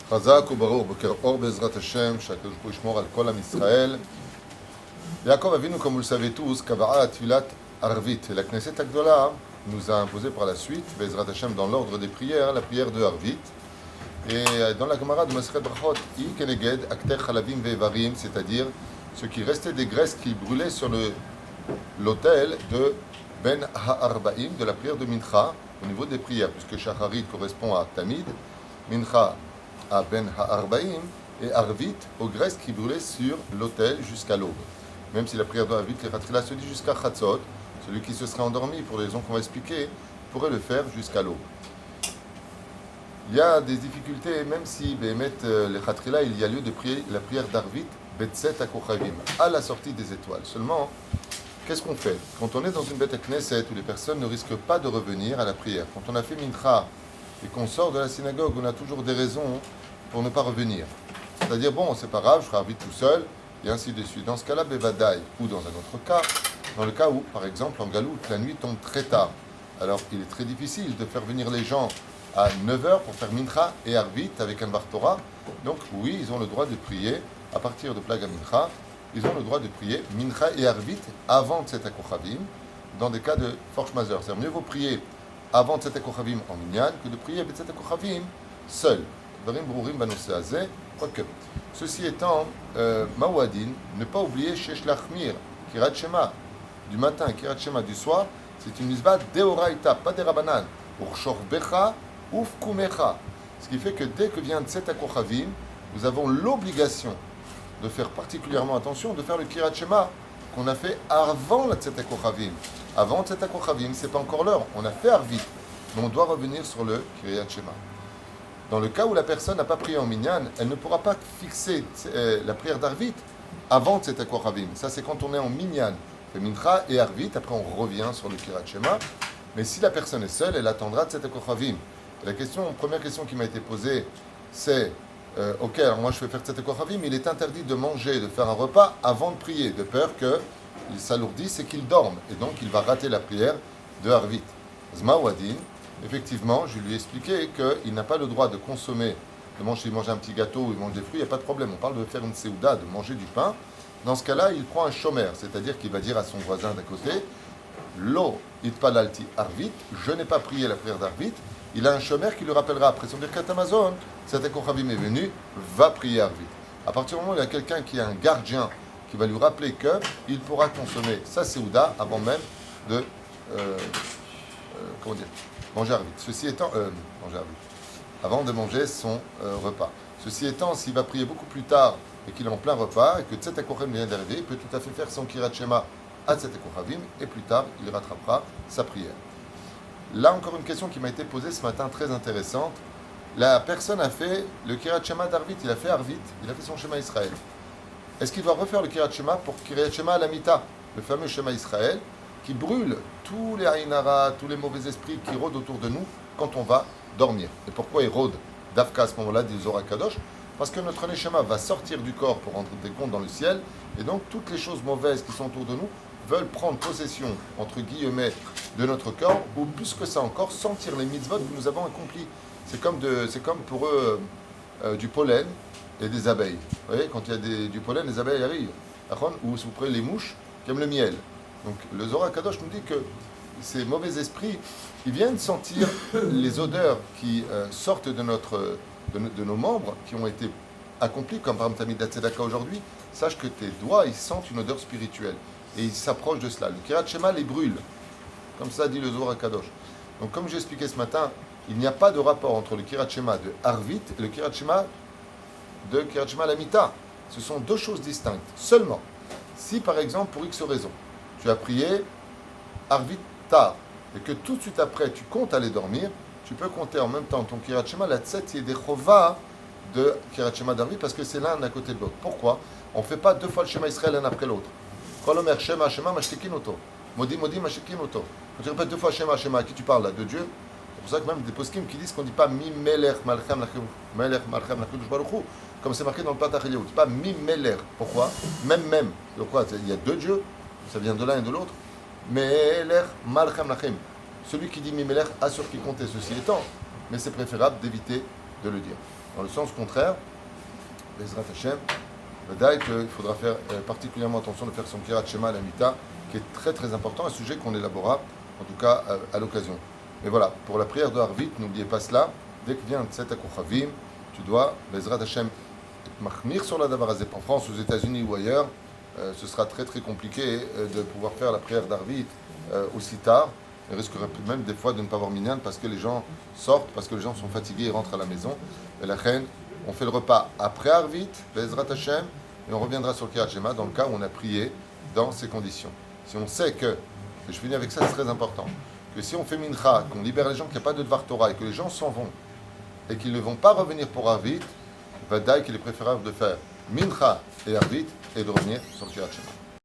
חזק וברור, בוקר אור בעזרת השם, שהקדוש ברוך הוא ישמור על כל עם ישראל. Yaakov Avinu, comme vous le savez tous, Kavara Tfilat Arvit. La Knesset Agdola nous a imposé par la suite, Bezrat Hashem, dans l'ordre des prières, la prière de Arvit. Et dans la Gemara de Masechet Brachot, I Keneged Akter Chalavim Ve'evarim, c'est-à-dire ce qui restait des graisses qui brûlaient sur l'autel de Ben Ha'arbaim, de la prière de Mincha, au niveau des prières, puisque Shacharit correspond à Tamid, Mincha à Ben Ha'arbaim, et Arvit aux graisses qui brûlaient sur l'autel jusqu'à l'aube. Même si la prière de Arvit, les Khatila se dit jusqu'à Chatzot, celui qui se serait endormi, pour les raisons qu'on va expliquer, pourrait le faire jusqu'à l'aube. Il y a des difficultés, même si Béhémet, les Khatrila, il y a lieu de prier la prière d'Arvit, Betset Akochavim, à la sortie des étoiles. Seulement, qu'est-ce qu'on fait? Quand on est dans une bête Knesset où les personnes ne risquent pas de revenir à la prière, quand on a fait Mincha et qu'on sort de la synagogue, on a toujours des raisons pour ne pas revenir. C'est-à-dire, bon, c'est pas grave, je ferai Arvit tout seul, et ainsi de suite. Dans ce cas-là, Bevadaï, ou dans un autre cas, dans le cas où, par exemple, en Galoute, la nuit tombe très tard. Alors, il est très difficile de faire venir les gens à 9h pour faire Mincha et Arvit avec un Bar Torah. Donc, oui, ils ont le droit de prier à partir de Plaga Mincha. Ils ont le droit de prier Mincha et Arvit avant Tset HaKochavim, dans des cas de force majeure. C'est-à-dire, mieux vaut prier avant Tset HaKochavim en Minyan que de prier Tset HaKochavim seul. Darim Brourim Banosé Azeh, quoique. Ceci étant, Mawadin, ne pas oublier Shesh Lachmir, Kirat Shema, du matin, Kirat Shema du soir, c'est une misbah deoraita, pas des rabanan, Urshor Becha, Ufkumecha. Ce qui fait que dès que vient Tset HaKochavim, nous avons l'obligation de faire particulièrement attention, de faire le Kirat Shema qu'on a fait avant la Tset HaKochavim. Avant Tset HaKochavim, c'est pas encore l'heure, on a fait Arvit, mais on doit revenir sur le Kirat Shema. Dans le cas où la personne n'a pas prié en Minyan, elle ne pourra pas fixer la prière d'Arvit avant Tset HaKochavim. Ça, c'est quand on est en Minyan. On fait Mincha et Arvit, après on revient sur le Kirat Shema. Mais si la personne est seule, elle attendra Tset HaKochavim. La première question qui m'a été posée, c'est ok, alors moi je vais faire Tset HaKochavim, il est interdit de manger, de faire un repas avant de prier, de peur qu'il s'alourdisse et qu'il dorme. Et donc il va rater la prière de Arvit. Zma Wadin. Effectivement, je lui ai expliqué qu'il n'a pas le droit de consommer, de manger, il mange un petit gâteau ou il mange des fruits, il n'y a pas de problème. On parle de faire une séouda, de manger du pain. Dans ce cas-là, il prend un shomer, c'est-à-dire qu'il va dire à son voisin d'à côté, Lo itpalalti arvit, je n'ai pas prié la prière d'arvit. Il a un shomer qui lui rappellera après son birkat Amazon, cet Akochavim est venu, va prier arvit. À partir du moment où il y a quelqu'un qui a un gardien qui va lui rappeler qu'il pourra consommer sa séouda avant même de manger Arvit. Ceci étant, manger Arvit. Avant de manger son repas. Ceci étant, s'il va prier beaucoup plus tard et qu'il est en plein repas et que Tset HaKochavim vient d'arriver, il peut tout à fait faire son Kirat Shema à Tset HaKochavim et plus tard, il rattrapera sa prière. Là, encore une question qui m'a été posée ce matin, très intéressante. La personne a fait le Kirat Shema d'Arvit, il a fait Arvit, il a fait son Shema Israël. Est-ce qu'il doit refaire le Kirat Shema pour Kirat Shema à la Mita, le fameux Shema Israël qui brûle tous les Aïnara, tous les mauvais esprits qui rôdent autour de nous quand on va dormir. Et pourquoi ils rôdent d'Afka à ce moment-là, des Zohar Kadosh? Parce que notre Neshama va sortir du corps pour rendre des comptes dans le ciel, et donc toutes les choses mauvaises qui sont autour de nous veulent prendre possession, entre guillemets, de notre corps, ou plus que ça encore, sentir les mitzvot que nous avons accomplis. C'est comme pour eux du pollen et des abeilles. Vous voyez, quand il y a du pollen, les abeilles arrivent. Ou si vous prenez les mouches qui aiment le miel. Donc le Zohar Kadosh nous dit que ces mauvais esprits, ils viennent sentir les odeurs qui sortent de nos membres, qui ont été accomplis, comme par exemple Tamidat Tzedaka aujourd'hui. Sache que tes doigts, ils sentent une odeur spirituelle. Et ils s'approchent de cela. Le Kirat Shema les brûle. Comme ça dit le Zohar Kadosh. Donc comme j'ai expliqué ce matin, il n'y a pas de rapport entre le Kirat Shema de Arvit et le Kirat Shema de Kirat Shema Lamita. Ce sont deux choses distinctes. Seulement, si par exemple, pour X raison, tu as prié Arvit tard, et que tout de suite après, tu comptes aller dormir, tu peux compter en même temps ton Kirat Shema, la Tset Yedechova de Kirat Shema d'Arvit, parce que c'est l'un à côté de l'autre. Pourquoi? On ne fait pas deux fois le Shema Israël l'un après l'autre. Kolomer Shema Shema Mashtikin Oto. Modi Modi Mashtikin Oto. Quand tu répètes deux fois Shema Shema, à qui tu parles là? De Dieu. C'est pour ça que même des poskim qui disent qu'on ne dit pas Mi Melech Malchem Lachim Melech Malchem Lachim Baruch Hu, comme c'est marqué dans le Patach Eliyahu. C'est pas Mi Melech. Pourquoi? Même. Donc quoi? Il y a deux dieux. Ça vient de l'un et de l'autre. Melech Malchem Lachim. Celui qui dit Mimelech assure qu'il comptait, ceci étant. Mais c'est préférable d'éviter de le dire. Dans le sens contraire, Bezrat Hashem, Vadaï qu'il faudra faire particulièrement attention de faire son Kirat Shema à la Mita, qui est très très important, un sujet qu'on élaborera, en tout cas à l'occasion. Mais voilà, pour la prière de Harvit, n'oubliez pas cela, dès que vient Tset HaKochavim, tu dois, Bezrat Hashem, mahmir sur la Davarazé. En France, aux États-Unis ou ailleurs, ce sera très très compliqué de pouvoir faire la prière d'Harvit aussi tard. Il risquerait même des fois de ne pas avoir minyan parce que les gens sortent, parce que les gens sont fatigués et rentrent à la maison. Et la reine, on fait le repas après Harvit, Bezrat Hashem, et on reviendra sur le Kirat Shema dans le cas où on a prié dans ces conditions. Si on sait que, et je finis avec ça, c'est très important, que si on fait mincha, qu'on libère les gens, qu'il n'y a pas de Dvar Torah et que les gens s'en vont et qu'ils ne vont pas revenir pour Harvit, Vadaï qu'il est préférable de faire mincha et Harvit et de revenir sur le Kirat Shema.